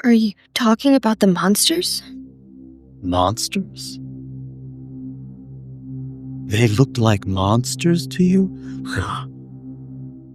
Are you talking about the monsters? Monsters? They looked like monsters to you?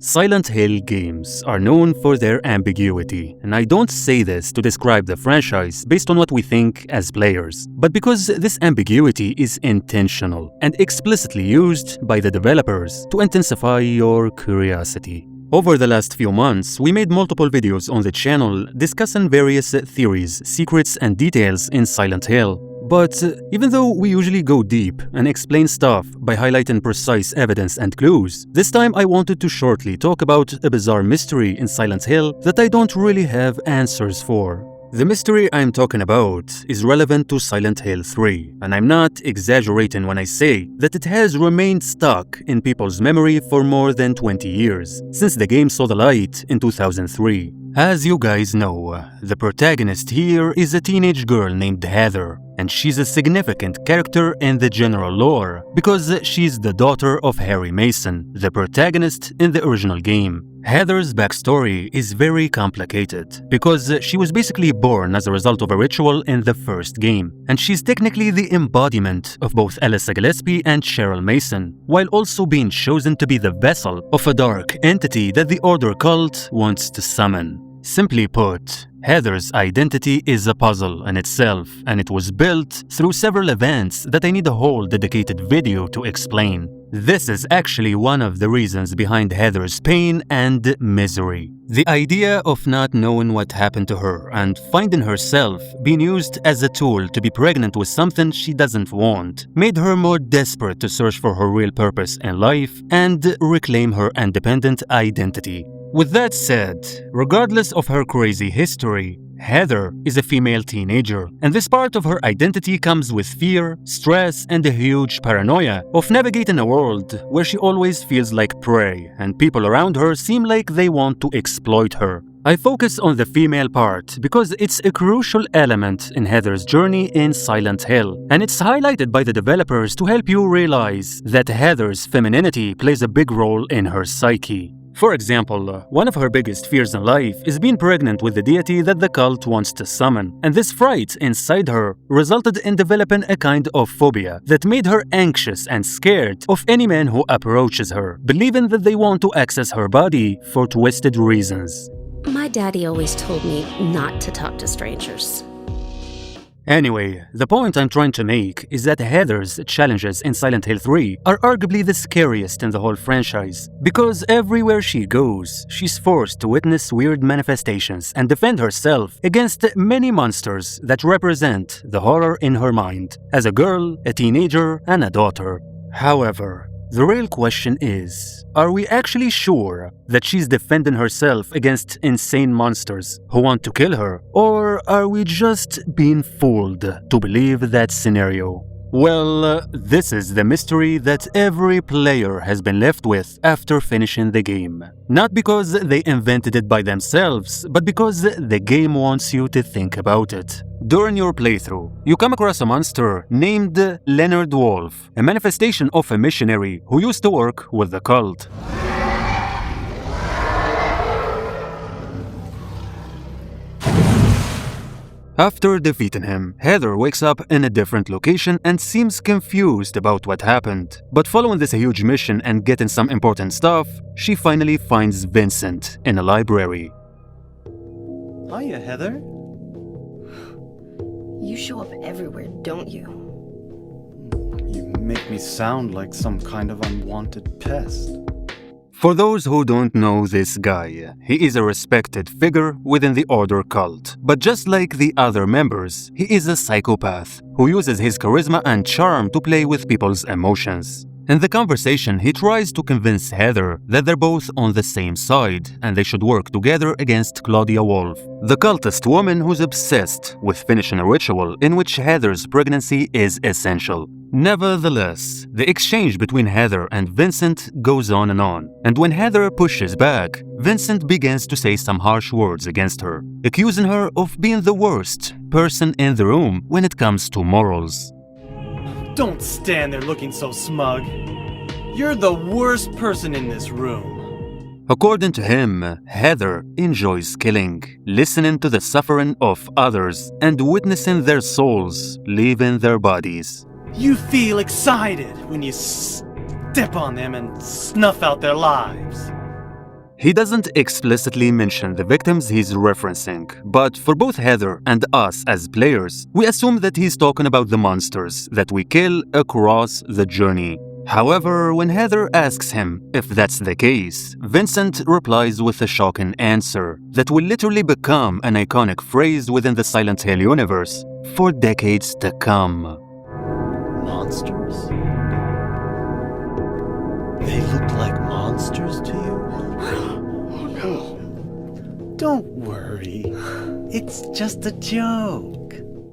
Silent Hill games are known for their ambiguity, and I don't say this to describe the franchise based on what we think as players, but because this ambiguity is intentional and explicitly used by the developers to intensify your curiosity. Over the last few months, we made multiple videos on the channel discussing various theories, secrets, and details in Silent Hill. But even though we usually go deep and explain stuff by highlighting precise evidence and clues, this time I wanted to shortly talk about a bizarre mystery in Silent Hill that I don't really have answers for. The mystery I'm talking about is relevant to Silent Hill 3, and I'm not exaggerating when I say that it has remained stuck in people's memory for more than 20 years, since the game saw the light in 2003. As you guys know, the protagonist here is a teenage girl named Heather, and she's a significant character in the general lore because she's the daughter of Harry Mason, the protagonist in the original game. Heather's backstory is very complicated because she was basically born as a result of a ritual in the first game, and she's technically the embodiment of both Alyssa Gillespie and Cheryl Mason, while also being chosen to be the vessel of a dark entity that the Order cult wants to summon. Simply put, Heather's identity is a puzzle in itself, and it was built through several events that I need a whole dedicated video to explain. This is actually one of the reasons behind Heather's pain and misery. The idea of not knowing what happened to her and finding herself being used as a tool to be pregnant with something she doesn't want made her more desperate to search for her real purpose in life and reclaim her independent identity. With that said, regardless of her crazy history, Heather is a female teenager, and this part of her identity comes with fear, stress, and a huge paranoia of navigating a world where she always feels like prey, and people around her seem like they want to exploit her. I focus on the female part because it's a crucial element in Heather's journey in Silent Hill, and it's highlighted by the developers to help you realize that Heather's femininity plays a big role in her psyche. For example, one of her biggest fears in life is being pregnant with the deity that the cult wants to summon, and this fright inside her resulted in developing a kind of phobia that made her anxious and scared of any man who approaches her, believing that they want to access her body for twisted reasons. My daddy always told me not to talk to strangers. Anyway, the point I'm trying to make is that Heather's challenges in Silent Hill 3 are arguably the scariest in the whole franchise, because everywhere she goes, she's forced to witness weird manifestations and defend herself against many monsters that represent the horror in her mind, as a girl, a teenager, and a daughter. However, the real question is, are we actually sure that she's defending herself against insane monsters who want to kill her? Or are we just being fooled to believe that scenario? Well, this is the mystery that every player has been left with after finishing the game. Not because they invented it by themselves, but because the game wants you to think about it. During your playthrough, you come across a monster named Leonard Wolf, a manifestation of a missionary who used to work with the cult. After defeating him, Heather wakes up in a different location and seems confused about what happened. But following this huge mission and getting some important stuff, she finally finds Vincent in a library. Hiya, Heather. You show up everywhere, don't you? You make me sound like some kind of unwanted pest. For those who don't know this guy, he is a respected figure within the Order cult. But just like the other members, he is a psychopath who uses his charisma and charm to play with people's emotions. In the conversation, he tries to convince Heather that they're both on the same side and they should work together against Claudia Wolf, the cultist woman who's obsessed with finishing a ritual in which Heather's pregnancy is essential. Nevertheless, the exchange between Heather and Vincent goes on, and when Heather pushes back, Vincent begins to say some harsh words against her, accusing her of being the worst person in the room when it comes to morals. Don't stand there looking so smug. You're the worst person in this room. According to him, Heather enjoys killing, listening to the suffering of others, and witnessing their souls leaving their bodies. You feel excited when you step on them and snuff out their lives. He doesn't explicitly mention the victims he's referencing, but for both Heather and us as players, we assume that he's talking about the monsters that we kill across the journey. However, when Heather asks him if that's the case, Vincent replies with a shocking answer that will literally become an iconic phrase within the Silent Hill universe for decades to come. Monsters? They look like monsters to you? Oh no. Don't worry. It's just a joke.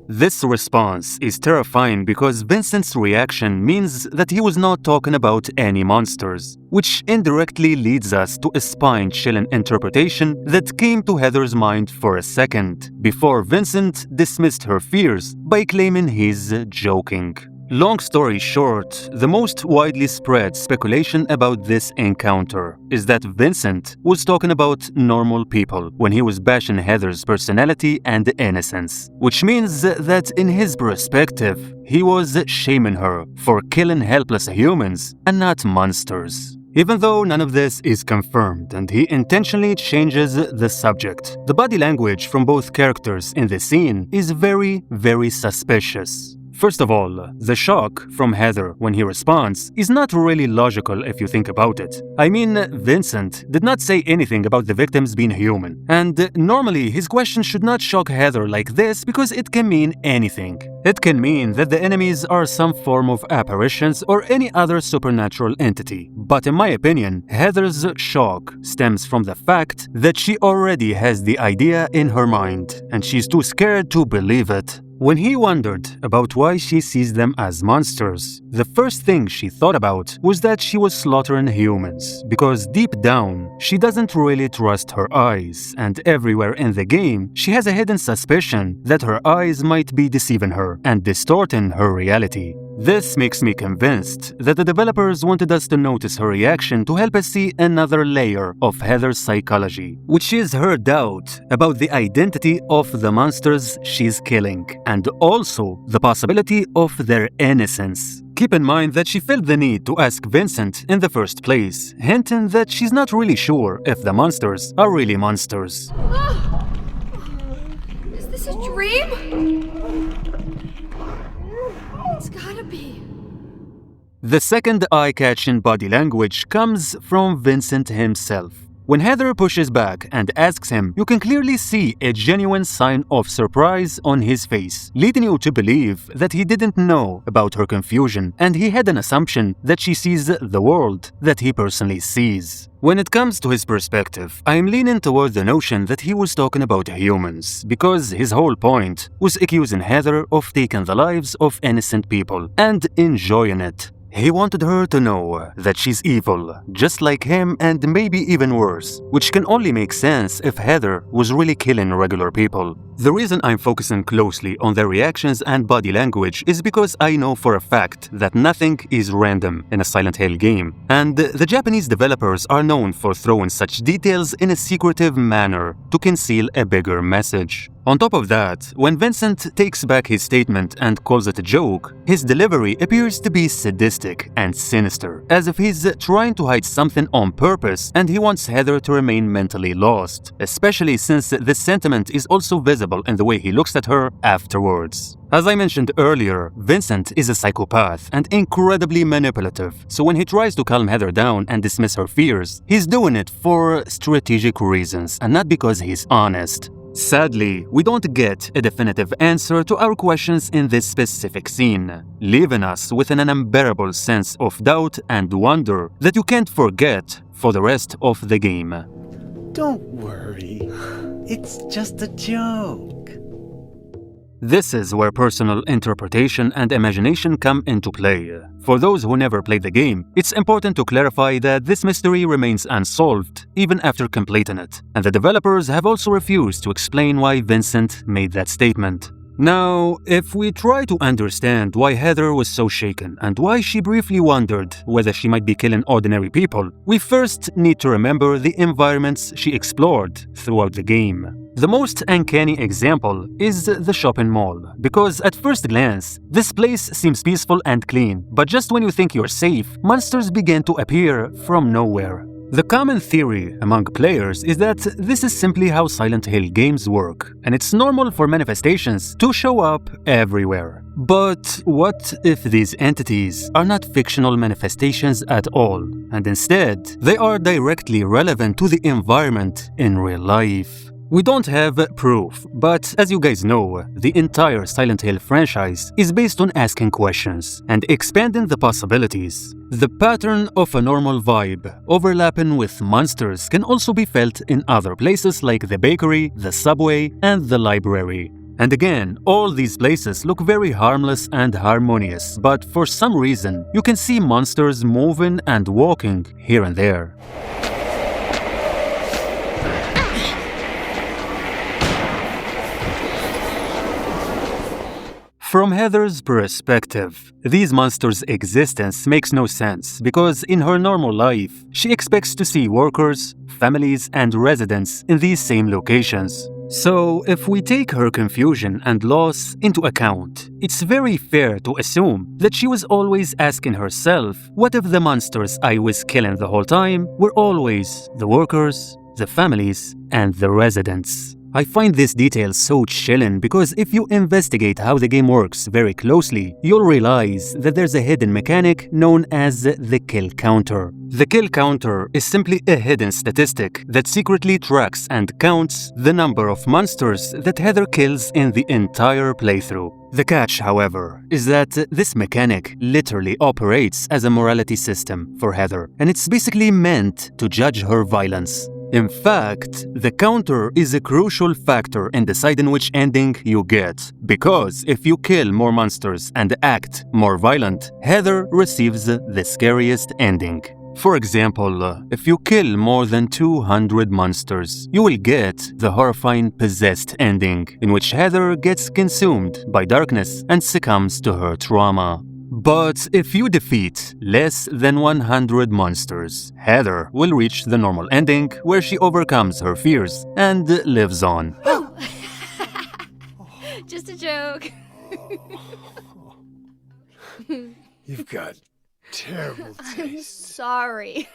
This response is terrifying because Vincent's reaction means that he was not talking about any monsters, which indirectly leads us to a spine-chilling interpretation that came to Heather's mind for a second, before Vincent dismissed her fears by claiming he's joking. Long story short, the most widely spread speculation about this encounter is that Vincent was talking about normal people when he was bashing Heather's personality and innocence, which means that in his perspective, he was shaming her for killing helpless humans and not monsters. Even though none of this is confirmed and he intentionally changes the subject, the body language from both characters in the scene is very, very suspicious. First of all, the shock from Heather when he responds is not really logical if you think about it. I mean, Vincent did not say anything about the victims being human, and normally his question should not shock Heather like this because it can mean anything. It can mean that the enemies are some form of apparitions or any other supernatural entity. But in my opinion, Heather's shock stems from the fact that she already has the idea in her mind, and she's too scared to believe it. When he wondered about why she sees them as monsters, the first thing she thought about was that she was slaughtering humans, because deep down, she doesn't really trust her eyes, and everywhere in the game, she has a hidden suspicion that her eyes might be deceiving her and distorting her reality. This makes me convinced that the developers wanted us to notice her reaction to help us see another layer of Heather's psychology, which is her doubt about the identity of the monsters she's killing, and also the possibility of their innocence. Keep in mind that she felt the need to ask Vincent in the first place, hinting that she's not really sure if the monsters are really monsters. Is this a dream? It's gotta be. The second eye-catching body language comes from Vincent himself. When Heather pushes back and asks him, you can clearly see a genuine sign of surprise on his face, leading you to believe that he didn't know about her confusion and he had an assumption that she sees the world that he personally sees. When it comes to his perspective, I'm leaning toward the notion that he was talking about humans, because his whole point was accusing Heather of taking the lives of innocent people and enjoying it. He wanted her to know that she's evil, just like him and maybe even worse, which can only make sense if Heather was really killing regular people. The reason I'm focusing closely on their reactions and body language is because I know for a fact that nothing is random in a Silent Hill game, and the Japanese developers are known for throwing such details in a secretive manner to conceal a bigger message. On top of that, when Vincent takes back his statement and calls it a joke, his delivery appears to be sadistic and sinister, as if he's trying to hide something on purpose and he wants Heather to remain mentally lost, especially since this sentiment is also visible in the way he looks at her afterwards. As I mentioned earlier, Vincent is a psychopath and incredibly manipulative, so when he tries to calm Heather down and dismiss her fears, he's doing it for strategic reasons and not because he's honest. Sadly, we don't get a definitive answer to our questions in this specific scene, leaving us with an unbearable sense of doubt and wonder that you can't forget for the rest of the game. Don't worry. It's just a joke. This is where personal interpretation and imagination come into play. For those who never played the game, it's important to clarify that this mystery remains unsolved even after completing it, and the developers have also refused to explain why Vincent made that statement. Now, if we try to understand why Heather was so shaken and why she briefly wondered whether she might be killing ordinary people, we first need to remember the environments she explored throughout the game. The most uncanny example is the shopping mall, because at first glance, this place seems peaceful and clean, but just when you think you're safe, monsters begin to appear from nowhere. The common theory among players is that this is simply how Silent Hill games work, and it's normal for manifestations to show up everywhere. But what if these entities are not fictional manifestations at all, and instead, they are directly relevant to the environment in real life? We don't have proof, but as you guys know, the entire Silent Hill franchise is based on asking questions and expanding the possibilities. The pattern of a normal vibe overlapping with monsters can also be felt in other places like the bakery, the subway, and the library. And again, all these places look very harmless and harmonious, but for some reason, you can see monsters moving and walking here and there. From Heather's perspective, these monsters' existence makes no sense because in her normal life, she expects to see workers, families, and residents in these same locations. So, if we take her confusion and loss into account, it's very fair to assume that she was always asking herself, what if the monsters I was killing the whole time were always the workers, the families, and the residents? I find this detail so chilling because if you investigate how the game works very closely, you'll realize that there's a hidden mechanic known as the kill counter. The kill counter is simply a hidden statistic that secretly tracks and counts the number of monsters that Heather kills in the entire playthrough. The catch, however, is that this mechanic literally operates as a morality system for Heather, and it's basically meant to judge her violence. In fact, the counter is a crucial factor in deciding which ending you get, because if you kill more monsters and act more violent, Heather receives the scariest ending. For example, if you kill more than 200 monsters, you will get the horrifying possessed ending, in which Heather gets consumed by darkness and succumbs to her trauma. But if you defeat less than 100 monsters, Heather will reach the normal ending where she overcomes her fears and lives on. Oh! Just a joke. You've got terrible taste. Sorry.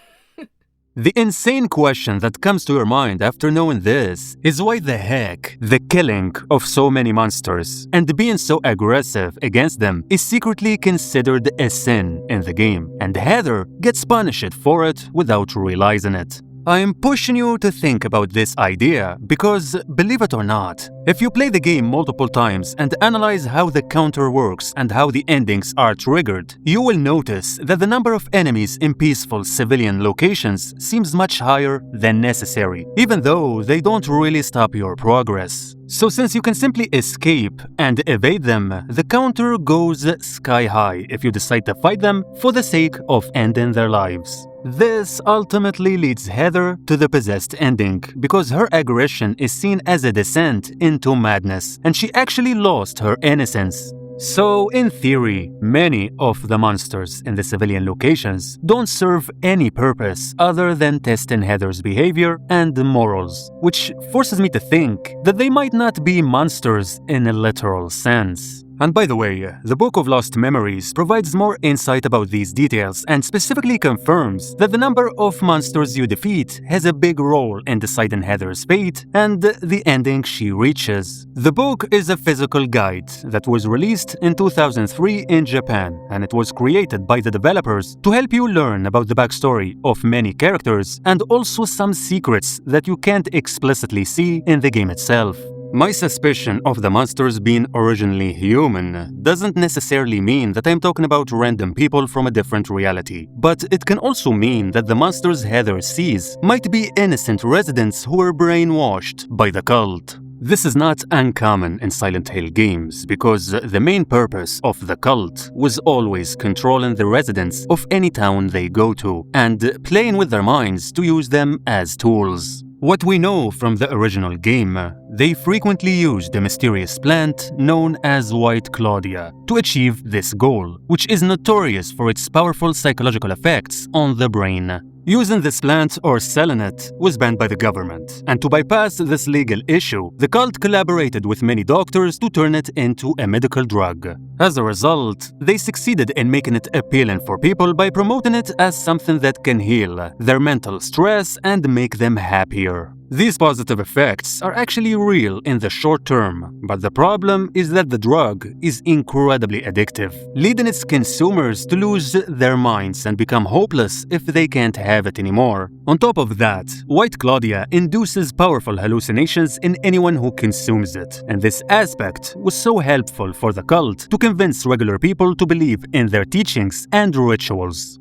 The insane question that comes to your mind after knowing this is why the heck the killing of so many monsters and being so aggressive against them is secretly considered a sin in the game, and Heather gets punished for it without realizing it. I'm pushing you to think about this idea because, believe it or not, if you play the game multiple times and analyze how the counter works and how the endings are triggered, you will notice that the number of enemies in peaceful civilian locations seems much higher than necessary, even though they don't really stop your progress. So since you can simply escape and evade them, the counter goes sky high if you decide to fight them for the sake of ending their lives. This ultimately leads Heather to the possessed ending, because her aggression is seen as a descent into madness, and she actually lost her innocence. So, in theory, many of the monsters in the civilian locations don't serve any purpose other than testing Heather's behavior and morals, which forces me to think that they might not be monsters in a literal sense. And by the way, the Book of Lost Memories provides more insight about these details and specifically confirms that the number of monsters you defeat has a big role in deciding Heather's fate and the ending she reaches. The book is a physical guide that was released in 2003 in Japan, and it was created by the developers to help you learn about the backstory of many characters and also some secrets that you can't explicitly see in the game itself. My suspicion of the monsters being originally human doesn't necessarily mean that I'm talking about random people from a different reality, but it can also mean that the monsters Heather sees might be innocent residents who were brainwashed by the cult. This is not uncommon in Silent Hill games because the main purpose of the cult was always controlling the residents of any town they go to and playing with their minds to use them as tools. What we know from the original game, they frequently used a mysterious plant known as White Claudia to achieve this goal, which is notorious for its powerful psychological effects on the brain. Using this plant or selling it was banned by the government, and to bypass this legal issue, the cult collaborated with many doctors to turn it into a medical drug. As a result, they succeeded in making it appealing for people by promoting it as something that can heal their mental stress and make them happier. These positive effects are actually real in the short term, but the problem is that the drug is incredibly addictive, leading its consumers to lose their minds and become hopeless if they can't have it anymore. On top of that, White Claudia induces powerful hallucinations in anyone who consumes it, and this aspect was so helpful for the cult to convince regular people to believe in their teachings and rituals.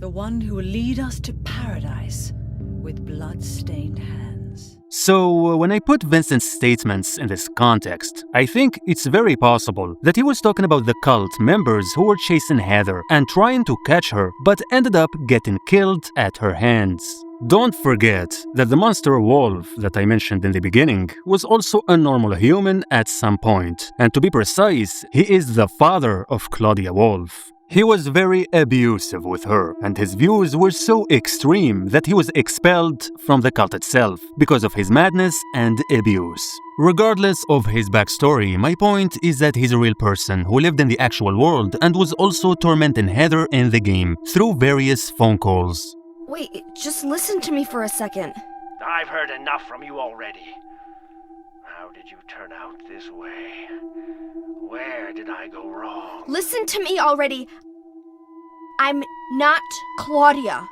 The one who will lead us to paradise with blood-stained hands. So, when I put Vincent's statements in this context, I think it's very possible that he was talking about the cult members who were chasing Heather and trying to catch her, but ended up getting killed at her hands. Don't forget that the monster wolf that I mentioned in the beginning was also a normal human at some point, and to be precise, he is the father of Claudia Wolf. He was very abusive with her, and his views were so extreme that he was expelled from the cult itself because of his madness and abuse. Regardless of his backstory, my point is that he's a real person who lived in the actual world and was also tormenting Heather in the game through various phone calls. Wait, just listen to me for a second. I've heard enough from you already. How did you turn out this way? Where did I go wrong? Listen to me already. I'm not Claudia.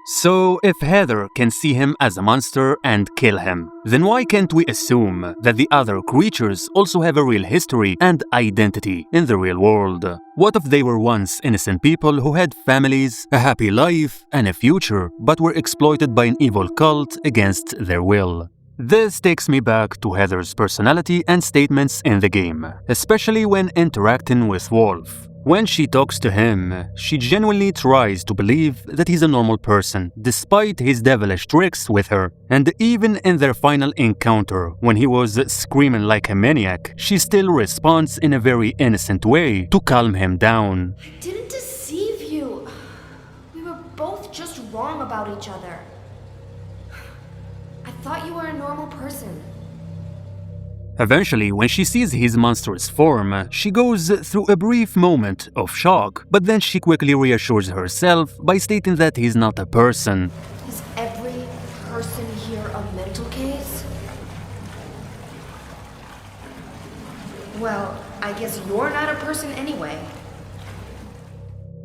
So, if Heather can see him as a monster and kill him, then why can't we assume that the other creatures also have a real history and identity in the real world? What if they were once innocent people who had families, a happy life, and a future, but were exploited by an evil cult against their will? This takes me back to Heather's personality and statements in the game, especially when interacting with Wolf. When she talks to him, she genuinely tries to believe that he's a normal person, despite his devilish tricks with her. And even in their final encounter, when he was screaming like a maniac, she still responds in a very innocent way to calm him down. I didn't deceive you. We were both just wrong about each other. I thought you were a normal person. Eventually, when she sees his monstrous form, she goes through a brief moment of shock, but then she quickly reassures herself by stating that he's not a person. Is every person here a mental case? Well, I guess you're not a person anyway.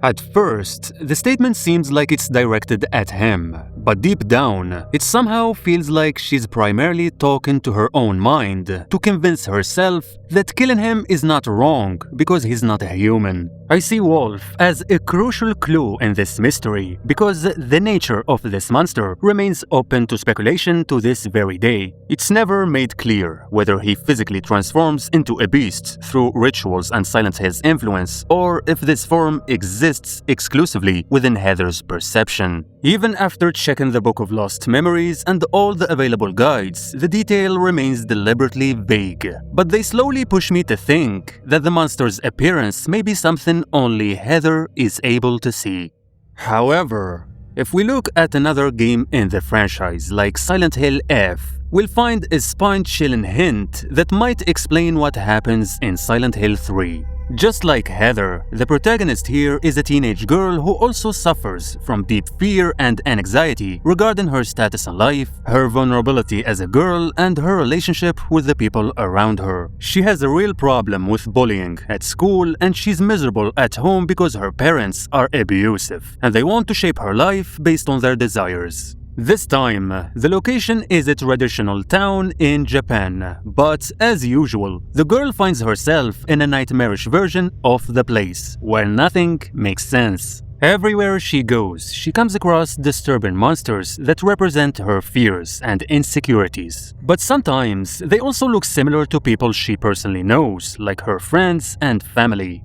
At first, the statement seems like it's directed at him, but deep down, it somehow feels like she's primarily talking to her own mind to convince herself that killing him is not wrong because he's not a human. I see Wolf as a crucial clue in this mystery because the nature of this monster remains open to speculation to this very day. It's never made clear whether he physically transforms into a beast through rituals and Silent Hill's influence, or if this form exists exclusively within Heather's perception. Even after checking the Book of Lost Memories and all the available guides, the detail remains deliberately vague. But they slowly push me to think that the monster's appearance may be something only Heather is able to see. However, if we look at another game in the franchise like Silent Hill F, we'll find a spine-chilling hint that might explain what happens in Silent Hill 3. Just like Heather, the protagonist here is a teenage girl who also suffers from deep fear and anxiety regarding her status in life, her vulnerability as a girl, and her relationship with the people around her. She has a real problem with bullying at school, and she's miserable at home because her parents are abusive, and they want to shape her life based on their desires. This time, the location is a traditional town in Japan, but as usual, the girl finds herself in a nightmarish version of the place, where nothing makes sense. Everywhere she goes, she comes across disturbing monsters that represent her fears and insecurities. But sometimes, they also look similar to people she personally knows, like her friends and family.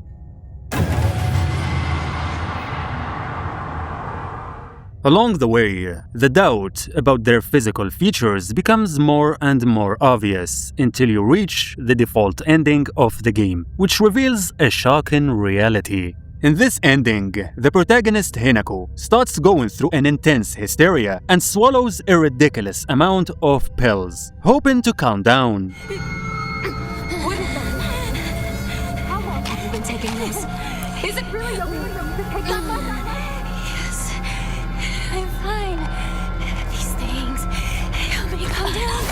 Along the way, the doubt about their physical features becomes more and more obvious until you reach the default ending of the game, which reveals a shocking reality. In this ending, the protagonist Hinako starts going through an intense hysteria and swallows a ridiculous amount of pills, hoping to calm down. How long have you been taking this? Is it really okay for me to take that? Yes, I'm fine. These things help me calm down.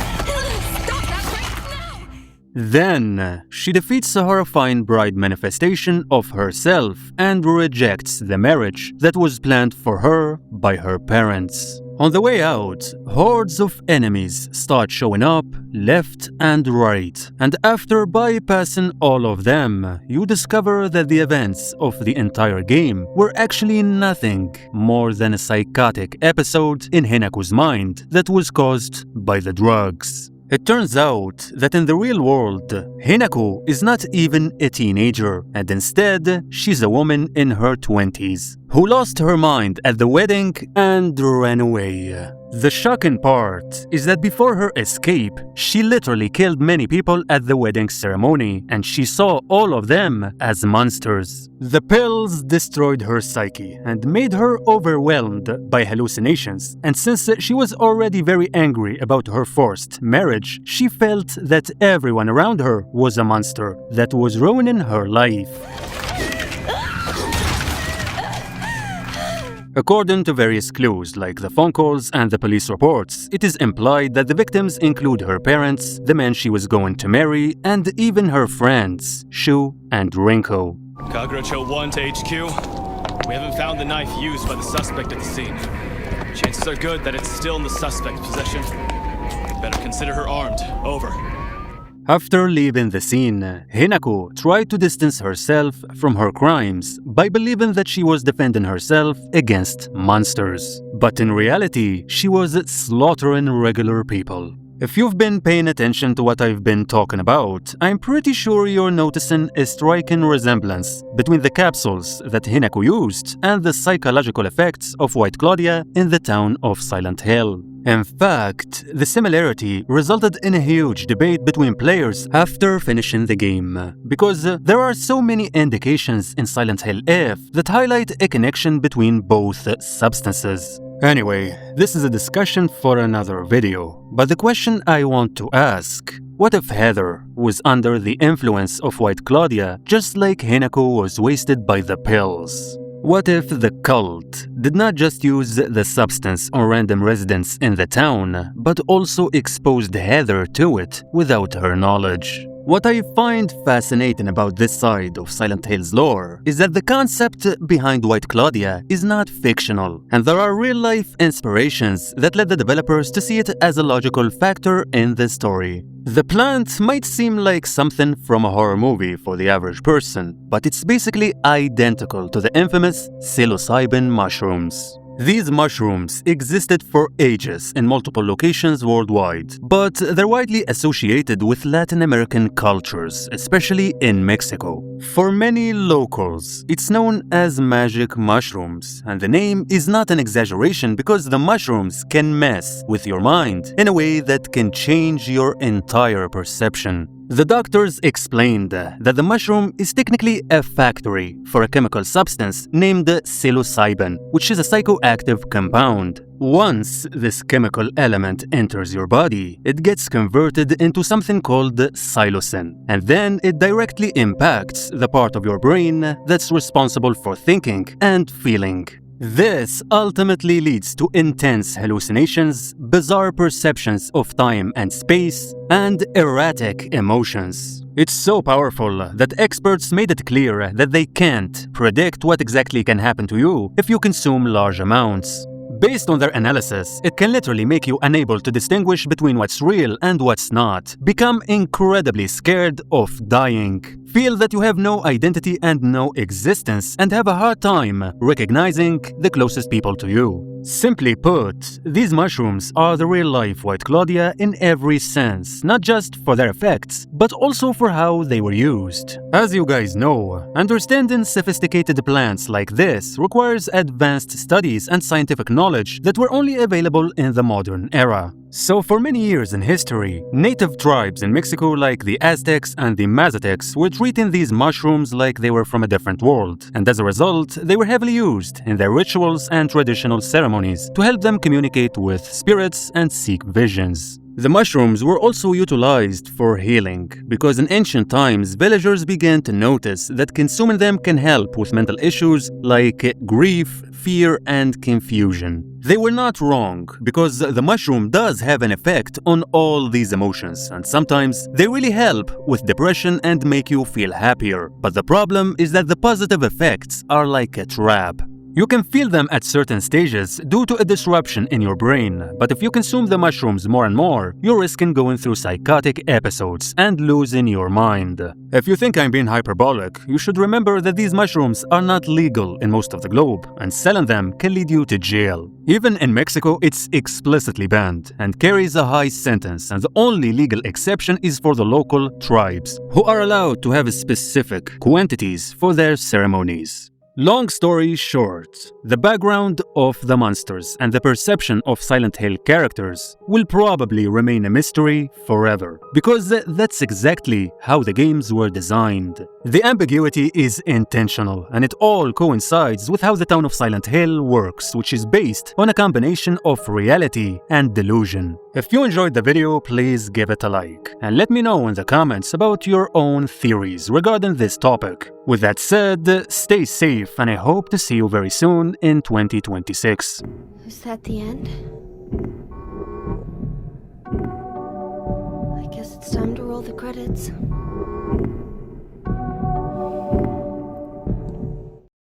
Stop that right now! Then, she defeats a horrifying bride manifestation of herself and rejects the marriage that was planned for her by her parents. On the way out, hordes of enemies start showing up left and right, and after bypassing all of them, you discover that the events of the entire game were actually nothing more than a psychotic episode in Hinako's mind that was caused by the drugs. It turns out that in the real world, Hinako is not even a teenager, and instead, she's a woman in her 20s who lost her mind at the wedding and ran away. The shocking part is that before her escape, she literally killed many people at the wedding ceremony, and she saw all of them as monsters. The pills destroyed her psyche and made her overwhelmed by hallucinations, and since she was already very angry about her forced marriage, she felt that everyone around her was a monster that was ruining her life. According to various clues like the phone calls and the police reports, it is implied that the victims include her parents, the man she was going to marry, and even her friends, Shu and Rinko. Kagrocho 1 to HQ. We haven't found the knife used by the suspect at the scene. Chances are good that it's still in the suspect's possession. Better consider her armed. Over. After leaving the scene, Hinako tried to distance herself from her crimes by believing that she was defending herself against monsters. But in reality, she was slaughtering regular people. If you've been paying attention to what I've been talking about, I'm pretty sure you're noticing a striking resemblance between the capsules that Hinako used and the psychological effects of White Claudia in the town of Silent Hill. In fact, the similarity resulted in a huge debate between players after finishing the game, because there are so many indications in Silent Hill F that highlight a connection between both substances. Anyway, this is a discussion for another video, but the question I want to ask: what if Heather was under the influence of White Claudia just like Hinako was wasted by the pills? What if the cult did not just use the substance on random residents in the town, but also exposed Heather to it without her knowledge? What I find fascinating about this side of Silent Hill's lore is that the concept behind White Claudia is not fictional, and there are real-life inspirations that led the developers to see it as a logical factor in the story. The plant might seem like something from a horror movie for the average person, but it's basically identical to the infamous psilocybin mushrooms. These mushrooms existed for ages in multiple locations worldwide, but they're widely associated with Latin American cultures, especially in Mexico. For many locals, it's known as magic mushrooms, and the name is not an exaggeration because the mushrooms can mess with your mind in a way that can change your entire perception. The doctors explained that the mushroom is technically a factory for a chemical substance named psilocybin, which is a psychoactive compound. Once this chemical element enters your body, it gets converted into something called psilocin, and then it directly impacts the part of your brain that's responsible for thinking and feeling. This ultimately leads to intense hallucinations, bizarre perceptions of time and space, and erratic emotions. It's so powerful that experts made it clear that they can't predict what exactly can happen to you if you consume large amounts. Based on their analysis, it can literally make you unable to distinguish between what's real and what's not, become incredibly scared of dying, feel that you have no identity and no existence, and have a hard time recognizing the closest people to you. Simply put, these mushrooms are the real-life White Claudia in every sense, not just for their effects, but also for how they were used. As you guys know, understanding sophisticated plants like this requires advanced studies and scientific knowledge that were only available in the modern era. So for many years in history, native tribes in Mexico like the Aztecs and the Mazatecs were treating these mushrooms like they were from a different world, and as a result, they were heavily used in their rituals and traditional ceremonies to help them communicate with spirits and seek visions. The mushrooms were also utilized for healing, because in ancient times, villagers began to notice that consuming them can help with mental issues like grief, fear, and confusion. They were not wrong, because the mushroom does have an effect on all these emotions, and sometimes they really help with depression and make you feel happier. But the problem is that the positive effects are like a trap. You can feel them at certain stages due to a disruption in your brain, but if you consume the mushrooms more and more, you're risking going through psychotic episodes and losing your mind. If you think I'm being hyperbolic, you should remember that these mushrooms are not legal in most of the globe, and selling them can lead you to jail. Even in Mexico, it's explicitly banned and carries a high sentence, and the only legal exception is for the local tribes, who are allowed to have specific quantities for their ceremonies. Long story short, the background of the monsters and the perception of Silent Hill characters will probably remain a mystery forever, because that's exactly how the games were designed. The ambiguity is intentional, and it all coincides with how the town of Silent Hill works, which is based on a combination of reality and delusion. If you enjoyed the video, please give it a like, and let me know in the comments about your own theories regarding this topic. With that said, stay safe, and I hope to see you very soon in 2026. Is that the end? I guess it's time to roll the credits.